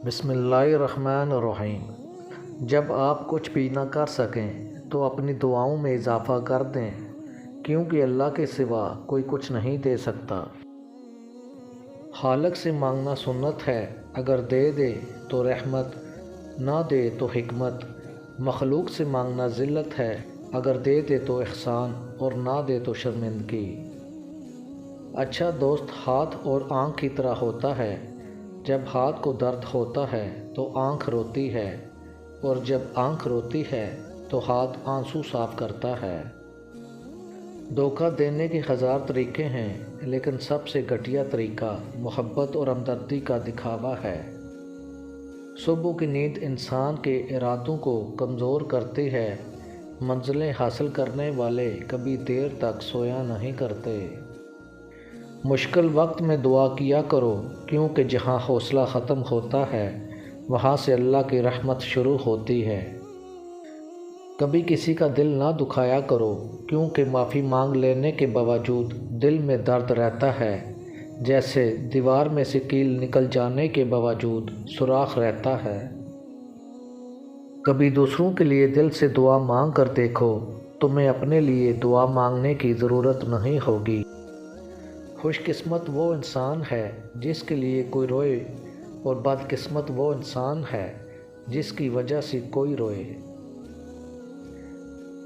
بسم اللہ الرحمن الرحیم۔ جب آپ کچھ بھی نہ کر سکیں تو اپنی دعاؤں میں اضافہ کر دیں، کیونکہ اللہ کے سوا کوئی کچھ نہیں دے سکتا۔ خالق سے مانگنا سنت ہے، اگر دے دے تو رحمت، نہ دے تو حکمت۔ مخلوق سے مانگنا ذلت ہے، اگر دے دے تو احسان اور نہ دے تو شرمندگی۔ اچھا دوست ہاتھ اور آنکھ کی طرح ہوتا ہے، جب ہاتھ کو درد ہوتا ہے تو آنکھ روتی ہے، اور جب آنکھ روتی ہے تو ہاتھ آنسو صاف کرتا ہے۔ دھوکہ دینے کے ہزار طریقے ہیں، لیکن سب سے گھٹیا طریقہ محبت اور ہمدردی کا دکھاوا ہے۔ صبح کی نیند انسان کے ارادوں کو کمزور کرتی ہے، منزلیں حاصل کرنے والے کبھی دیر تک سویا نہیں کرتے۔ مشکل وقت میں دعا کیا کرو، کیونکہ جہاں حوصلہ ختم ہوتا ہے وہاں سے اللہ کی رحمت شروع ہوتی ہے۔ کبھی کسی کا دل نہ دکھایا کرو، کیونکہ معافی مانگ لینے کے باوجود دل میں درد رہتا ہے، جیسے دیوار میں سے کیل نکل جانے کے باوجود سوراخ رہتا ہے۔ کبھی دوسروں کے لیے دل سے دعا مانگ کر دیکھو، تمہیں اپنے لیے دعا مانگنے کی ضرورت نہیں ہوگی۔ خوش قسمت وہ انسان ہے جس کے لیے کوئی روئے، اور بد قسمت وہ انسان ہے جس کی وجہ سے کوئی روئے۔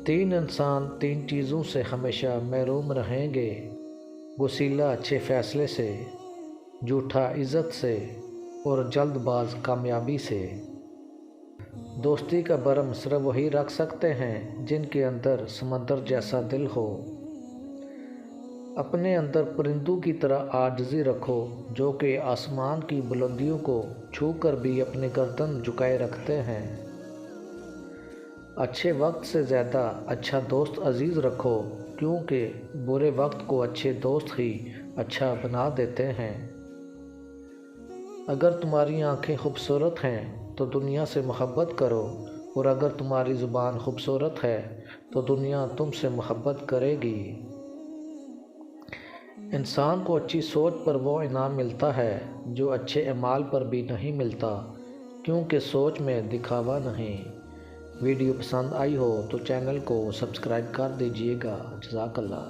تین انسان تین چیزوں سے ہمیشہ محروم رہیں گے: وسیلہ اچھے فیصلے سے، جھوٹا عزت سے، اور جلد باز کامیابی سے۔ دوستی کا بھرم صرف وہی رکھ سکتے ہیں جن کے اندر سمندر جیسا دل ہو۔ اپنے اندر پرندوں کی طرح عاجزی رکھو، جو کہ آسمان کی بلندیوں کو چھو کر بھی اپنی گردن جھکائے رکھتے ہیں۔ اچھے وقت سے زیادہ اچھا دوست عزیز رکھو، کیونکہ برے وقت کو اچھے دوست ہی اچھا بنا دیتے ہیں۔ اگر تمہاری آنکھیں خوبصورت ہیں تو دنیا سے محبت کرو، اور اگر تمہاری زبان خوبصورت ہے تو دنیا تم سے محبت کرے گی۔ انسان کو اچھی سوچ پر وہ انعام ملتا ہے جو اچھے اعمال پر بھی نہیں ملتا، کیونکہ سوچ میں دکھاوا نہیں۔ ویڈیو پسند آئی ہو تو چینل کو سبسکرائب کر دیجیے گا۔ جزاک اللہ۔